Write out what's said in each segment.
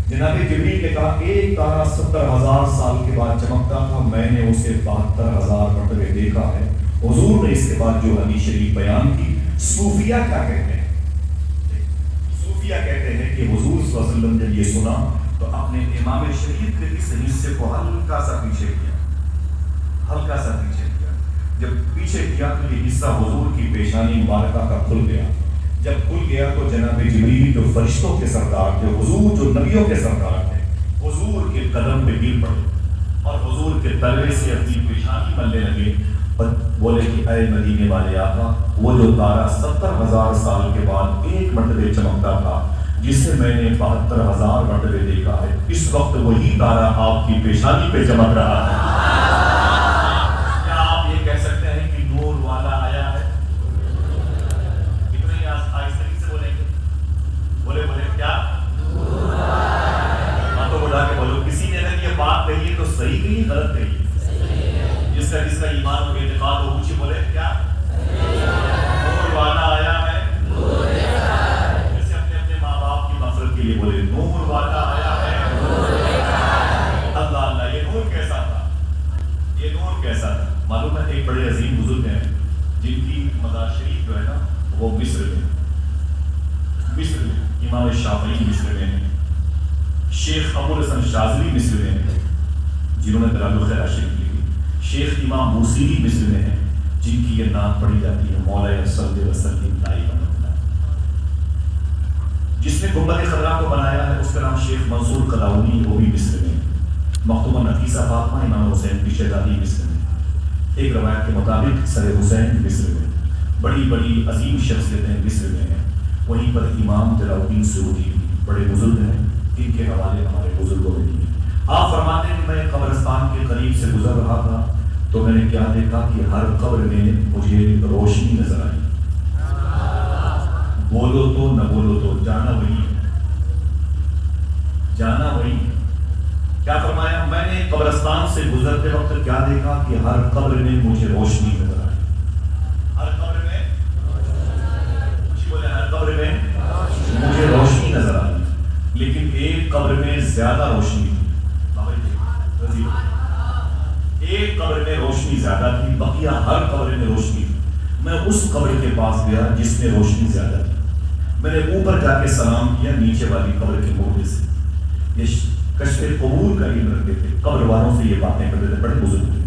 جناب جبریل نے کہا ایک تارا 70,000 سال کے بعد چمکتا تھا، میں نے اسے 72,000 مرتبے دیکھا ہے۔ حضور نے اس کے بعد جو حدیث شریف بیان کی، صوفیہ کیا کہتے ہیں؟ صوفیہ کہتے ہیں کہ حضور صلی اللہ علیہ وسلم جب یہ سنا تو اپنے امام شریف کے اس حصے کو ہلکا سا پیچھے کیا، ہلکا سا پیچھے کیا۔ جب پیچھے کیا تو یہ حصہ حضور کی پیشانی مبارکہ کا کھل گیا۔ جب کھل گیا تو جناب جبریل جو فرشتوں کے سردار تھے، حضور جو نبیوں کے سردار تھے، حضور کے قدم پہ گر پڑے اور حضور کے تلوے سے اپنی پیشانی ملنے لگے اور بولے کہ اے مدینے والے آقا، وہ جو تارا 70,000 سال کے بعد ایک مرتبہ چمکتا تھا، جسے میں نے 72,000 مرتبہ دیکھا ہے، اس وقت وہی تارا آپ کی پیشانی پہ چمک رہا ہے۔ کیا آپ یہ کہہ سکتے ہیں کہ نور والا آیا ہے؟ کتنے آہستگی سے بولیں گے؟ بولے کیا؟ ہاتھوں کو اٹھا کے بولو۔ کسی نے اگر یہ بات کہی ہے تو صحیح کہی ہے غلط کہی ہے؟ جس کا ایمان ہو اعتقاد ہو اونچی بولے کیا؟ نور والا آیا ہے۔ جیسے اپنے ماں باپ کی مغفرت کے لیے بولے نور والا آیا ہے۔ اللہ اللہ، یہ نور کیسا تھا؟ یہ نور کیسا تھا؟ معلوم ہے ایک بڑے عظیم بزرگ ہیں جن کی مزار شریف جو ہے نا وہ مصر میں امام شافعی مصر میں ہیں، شیخ ابو الحسن شاذلی مصر میں ہیں جنہوں نے دلال الخیر شریف لکھی، شیخ امام موسیلی مصر میں ہیں جن کی یہ نعت پڑھی جاتی ہے مولا صلی وسلم دائما۔ جس نے گنبد خضرا کو بنایا ہے اس کا نام شیخ منصور قلاؤنی، وہ بھی مصر میں، مختومہ نفیسہ فاطمہ امام حسین کی شہزادی مصر میں، ایک روایت کے مطابق سر حسین مصر میں، بڑی بڑی عظیم شخصیتیں مصر میں ہیں۔ وہیں پر امام جلال الدین سیوطی بڑے بزرگ ہیں، ان کے حوالے ہمارے بزرگوں نے دیے۔ آپ فرماتے ہیں کہ میں قبرستان کے قریب سے گزر رہا تھا تو میں نے کیا دیکھا کہ ہر قبر میں مجھے روشنی نظر آئی۔ بولو تو نہ بولو تو جانا وہی ہے، جانا وہی ہے۔ کیا فرمایا؟ میں نے قبرستان سے گزرتے وقت کیا دیکھا کہ ہر قبر میں مجھے روشنی نظر آئی۔ ہر قبر میں مجھے بولے ہر قبر میں مجھے روشنی نظر آئی، لیکن ایک قبر میں زیادہ روشنی تھی۔ ایک قبر میں روشنی زیادہ تھی، بقیہ ہر قبر میں روشنی تھی۔ میں اس قبر کے پاس گیا جس میں روشنی زیادہ تھی، میں نے اوپر جا کے سلام کیا نیچے والی قبر کے مردے سے۔ یہ کشف قبور کا علم رکھتے تھے، قبر والوں سے یہ باتیں کرتے تھے، بڑے بزرگ تھے۔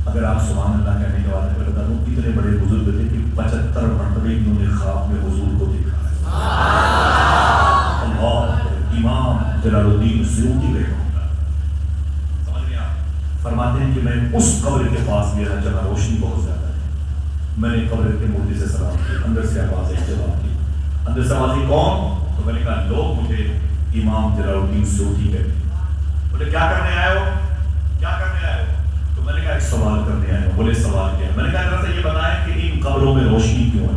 اگر آپ سبحان اللہ کہنے کے بعد میں بتا دوں اتنے بڑے بزرگ تھے کہ 75 مرتبہ انہوں نے خواب میں حضور کو دیکھا ہے۔ اللہ، امام جلال الدین سیوطی رحمہ اللہ سمجھ گیا، فرماتے ہیں کہ میں اس قبر کے پاس گیا جہاں روشنی بہت زیادہ ہے۔ میں نے قبر کے مردے سے سلام کیا، اندر سے آواز ایک جواب دی، اندر سے آواز کون؟ تو میں نے کہا لوگ مجھے امام جلال الدین سیوطی کہتے ہیں۔ بولے کیا کرنے آئے ہو؟ کیا کرنے آئے ہو؟ تو میں نے کہا ایک سوال کرنے آئے ہو۔ بولے سوال کیا؟ میں نے کہا ذرا سے یہ بتائیں کہ ان قبروں میں روشنی کیوں ہے؟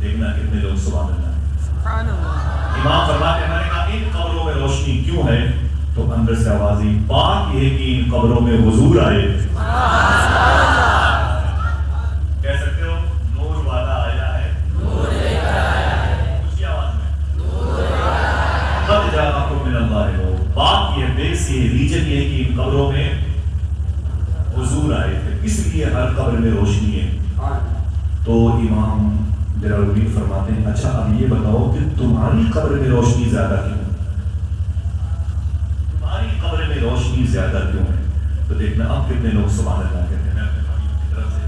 دیکھنا کتنے لوگ سبحان اللہ۔ امام فرماتے ہیں میں نے کہا ان قبروں میں روشنی کیوں ہے؟ تو اندر سے آواز آئی بات یہ ہے کہ ان قبروں میں حضور آئے۔ کہہ سکتے ہو نور والا آیا ہے، نور لے کر آیا ہے، اونچی آواز میں قد جاءکم من اللہ نور۔ بات یہ بیس یہ ریجن یہ کہ ان قبروں میں حضور آئے تھے، اس لیے ہر قبر میں روشنی ہے۔ تو امام جلال الدین فرماتے ہیں اچھا اب یہ بتاؤ کہ تمہاری قبر میں روشنی زیادہ کیوں ہے؟ تمہاری قبر میں روشنی زیادہ کیوں ہے؟ تو دیکھنا اب کتنے لوگ سبحان اللہ کہتے ہیں۔ میں اپنے بھائی کی طرف سے،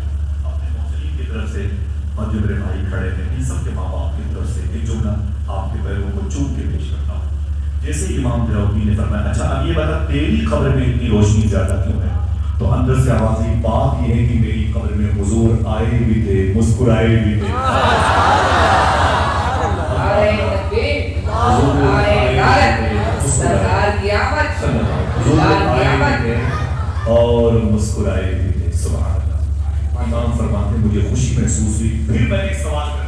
اپنے محسنین کی طرف سے، اور جو میرے بھائی کھڑے ہیں ان سب کے ماں باپ کی طرف سے ایک جملہ آپ کے پیروں کو چوم کے پیش کرتا ہوں۔ جیسے امام جلال الدین نے فرمایا اچھا اب یہ بتا تیری قبر میں اتنی روشنی زیادہ کیوں ہے؟ تو اندر سے آواز آئی بات یہ ہے کہ میری قبر میں حضور آئے بھی تھے، مسکرائے بھی تھے، اور مسکرائے بھی تھے۔ سبحان اللہ۔ امام فرماتے ہیں مجھے خوشی محسوس ہوئی۔ پھر میں نے ایک سوال کر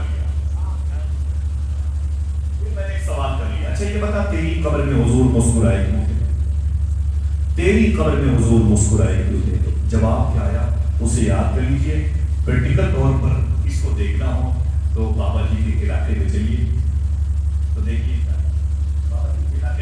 لیا، اچھا یہ بتا تیری قبر میں حضور مسکرائے کیوں تھے؟ تیری قبر میں حضور مسکرائے کیوں تھے؟ جواب کیا آیا اسے یاد کر لیجئے، پریکٹیکل طور پر اس کو دیکھنا ہو تو بابا جی کے علاقے میں چلیے تو دیکھیے بابا جی کے علاقے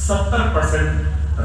70%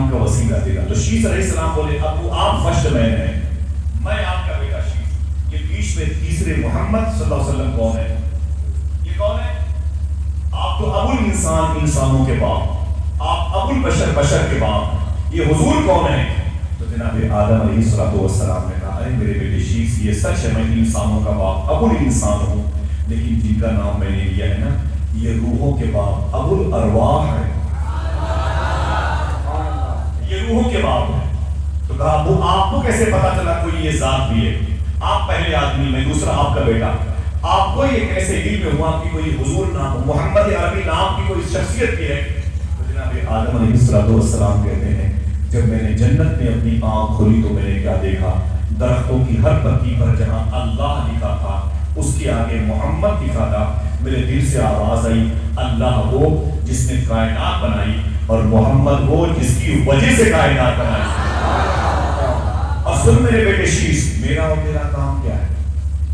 کام کا وسیلہ دینا. تو شیس علیہ السلام بولے ابو آپ فرسٹ مین ہیں, میں آپ کا بیٹا شیس. یہ بیچ میں تیسرے محمد صلی اللہ علیہ وسلم کون ہے؟ یہ کون ہے؟ آپ تو ابو الانسان انسانوں کے باپ, آپ ابو البشر بشر کے باپ. یہ حضور کون ہے؟ تو جناب آدم علیہ السلام نے کہا اے میرے بیٹے شیس یہ سچ ہے میں انسانوں کا باپ ابو الانسان ہوں, لیکن جن کا نام میں نے لیا ہے نا یہ روحوں کے باپ ابو الارواح ہے, یہ روحوں کے باپ ہے. تو کہا ابو آپ کو کیسے پتا چلا کوئی یہ ذات بھی ہے؟ آپ پہلے آدمی, میں دوسرا آپ کا بیٹا, آپ کو یہ کیسے علم ہوا کہ کوئی حضور نام محمد عربی نام کی کوئی شخصیت بھی ہے؟ تو جناب آدم علیہ السلام کہتے ہیں جب میں نے جنت میں اپنی آنکھ کھولی تو میں نے کیا دیکھا, درختوں کی ہر پتی پر جہاں اللہ لکھا تھا اس کے آگے محمد لکھا تھا. میرے دل سے آواز آئی اللہ وہ جس نے کائنات بنائی اور محمد وہ جس کی وجہ سے کائنات بنائی. اور سن میرے بیٹے شیس, میرا اور تیرا کام کیا ہے؟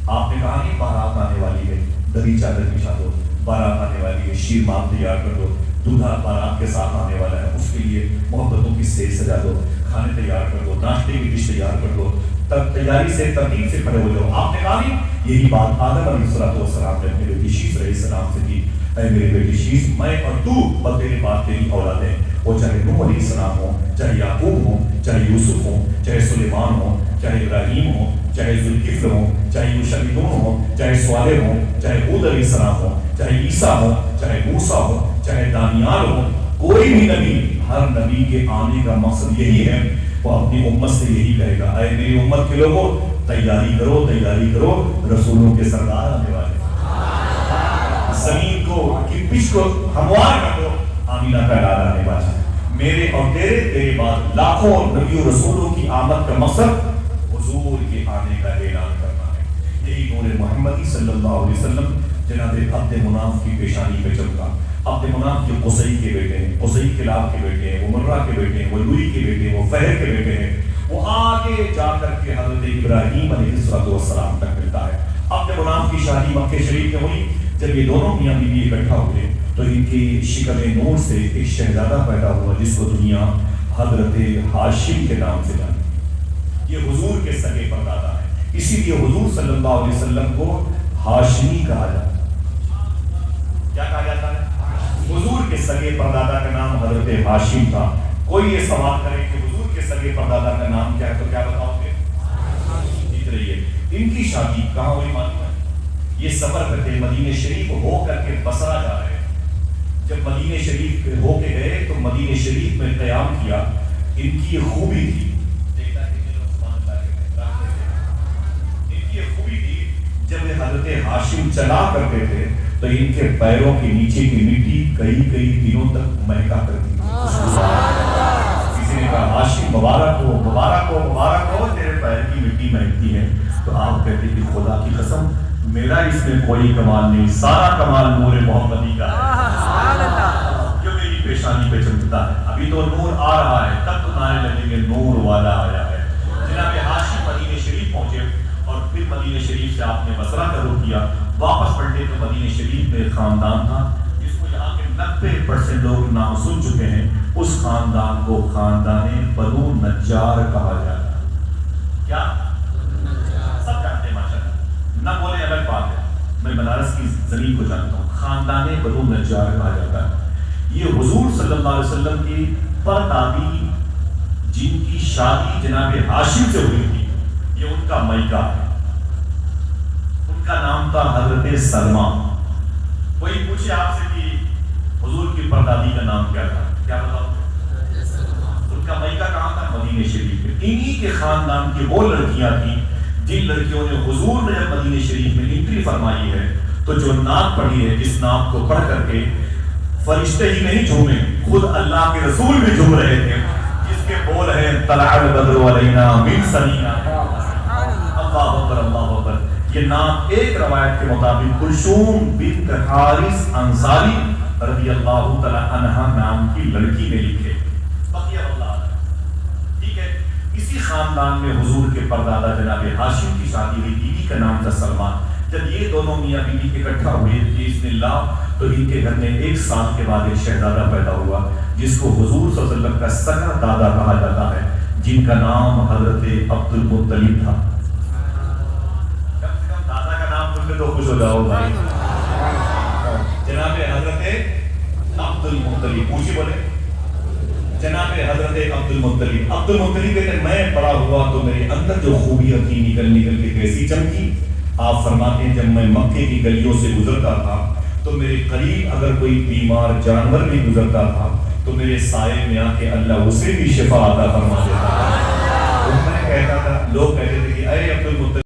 آپ نے کہا نہیں بارات آنے والی ہے, دری چادر بچھا دو, بارات آنے والی ہے, شیر مام تیار کر دو, دولہا بارات کے ساتھ آنے والا ہے, اس کے لیے محبتوں کی اسٹیج سجا دو, کھانے تیار کر دو, ناشتے کی ڈش تیار کر دو, تب تیاری سے ترتیب سے کھڑے ہو جاؤ. آپ نے کہا نہیں یہی بات آدم علیہ السلام نے اپنے بیٹے شیس علیہ السلام سے کی. اے میرے بیٹے شیس میں اور تو اور تیرے بعد تیری اولادیں, وہ چاہے نوح علیہ السلام ہو, چاہے یعقوب ہو, چاہے یوسف ہو, چاہے سلیمان ہو, چاہے ابراہیم ہو, چاہے ذوالکفل ہو, چاہے یوشع ہو, چاہے صالح ہو, چاہے ہود علیہ السلام ہو, چاہے عیسیٰ ہو, چاہے موسیٰ ہو, چاہے دانیال ہو, کوئی بھی نبی, ہر نبی کے آنے کا مقصد یہی ہے, وہ اپنی امت سے یہی کہے گا اے میری امت کے لوگوں تیاری کرو, تیاری کرو, رسولوں کے سردار آنے والے. زمین کو کی پچ کو ہموار کر دو, آمینہ کا لالا آنے والا. میرے اور تیرے بعد لاکھوں نبیوں رسولوں کی آمد کا مقصد حضور کے آنے کا اعلان کرنا ہے. یہی نور محمدی صلی اللہ علیہ وسلم جناب عبد مناف کی پیشانی پہ چمکا. عبد مناف جو قصی کے بیٹے ہیں, قصی کلاب کے بیٹے ہیں, وہ مرہ کے بیٹے ہیں, وہ لوئی کے بیٹے ہیں, وہ فہر کے بیٹے ہیں, وہ آگے جا کر کے حضرت ابراہیم علیہ السلام تک ملتا ہے. عبد مناف کی شادی مکہ شریف میں ہوئی. جب یہ دونوں میاں بیوی اکٹھا ہوئے تو ان کی شکل نور سے ایک شہزادہ پیدا ہوا جس کو دنیا حضرت ہاشم کے نام سے جانتی. یہ حضور کے سگے پردادا ہے, اسی لیے حضور صلی اللہ علیہ وسلم کو ہاشمی کہا جاتا ہے. کیا کہا جاتا ہے؟ حضور کے سگے پردادا کا نام حضرت ہاشم تھا. کوئی یہ سوال کرے کہ حضور کے سگے پردادا کا نام کیا ہے تو کیا بتاؤ گے؟ جیت رہی ہے. ان کی شادی کہاں ہوئی معلوم ہے؟ یہ سفر کرتے مدینہ شریف ہو کر کے بصرہ جا رہے ہیں. جب مدینہ شریف ہو کے گئے تو مدینہ شریف میں قیام کیا. ان کی یہ خوبی تھی, ان کی یہ خوبی تھی جب حضرت ہاشم چلا کرتے تھے تو ان کے پیروں کے نیچے کی مٹی کئی دنوں تک مہکا کرتی تھی. کسی نے کہا ہاشم مبارک ہو, مبارک ہو, مبارک ہو, تیرے پیر کی مٹی مہکتی ہے. تو آپ کہتے کہ خدا کی قسم میرا اس میں کوئی کمال نہیں, سارا کمال نور محمدی کا ہے جو میری پیشانی پہ چمکتا ہے. ابھی تو نور آ رہا ہے, تب تو نعرے لگیں گے نور والا آیا ہے. جناب ہاشم مدینہ شریف پہنچے اور پھر مدینہ شریف سے آپ نے بصرہ کا رخ کیا. واپس پلٹے تو مدینہ شریف میں ایک خاندان تھا جس کو یہاں کے 90% لوگ نام سن چکے ہیں. اس خاندان کو خاندان بنو نجار کہا جاتا ہے. کیا سب جانتے ہیں ماشاءاللہ, نہ بولے الگ بات ہے, میں بنارس کی زمین کو جانتا ہوں. خاندان بنو نجار کہا جاتا ہے. یہ حضور صلی اللہ علیہ وسلم کی پردادی جن کی شادی جناب ہاشم سے ہوئی تھی, یہ ان کا مائکہ ہے. ان کا نام تھا حضرت سلمہ. کوئی پوچھے آپ سے کہ حضور کی پردادی کا نام کیا تھا, کیا بتاؤ؟ ان کا مائکہ کہاں تھا؟ مدینہ شریف میں. انہی کے خاندان کی وہ لڑکیاں تھیں جن لڑکیوں نے حضور نے جب مدینہ شریف میں انٹری فرمائی ہے تو جو نعت پڑھی ہے, جس نعت کو پڑھ کر کے فرشتے ہی نہیں جھومے, خود اللہ کے رسول بھی جھوم رہے تھے, جس کے بول ہیں طلع البدر علینا من ثنینا. اللہ اکبر, اللہ اکبر. یہ نعت ایک روایت کے مطابق کلثوم بنت حارث انصاری رضی اللہ تعالی عنہا نام کی لڑکی نے لکھے. بقیہ اللہ ٹھیک ہے. اسی خاندان میں حضور کے پردادا جناب ہاشم کی شادی ہوئی. بیوی کا نام تھا سلمہ. جب یہ دونوں میاں بیوی اکٹھا ہوئے بسم اللہ، تو ان کے گھر میں 1 سال کے بعد ایک شہزادہ پیدا ہوا جس کو حضور صلی اللہ علیہ وسلم کا سگا دادا کہا جاتا ہے، جن کا نام حضرت عبد المطلب تھا۔ کم سے کم دادا کا نام سن کے تو خوش ہو جاؤ بھائی۔ جناب حضرت عبد المطلب، پوچھے بولے جناب حضرت عبد المطلب۔ عبد المطلب کہتے ہیں میں بڑا ہوا تو میرے اندر جو خوبیاں تھی نکل نکل کے کیسی چمکی۔ آپ فرماتے ہیں جب میں مکے کی گلیوں سے گزرتا تھا تو میرے قریب اگر کوئی بیمار جانور بھی گزرتا تھا تو میرے سائے میں آ کے اللہ اسے بھی شفا عطا فرما دیتا تھا۔ تو میں کہتا تھا، لوگ کہتے تھے کہ اے عبد المطلب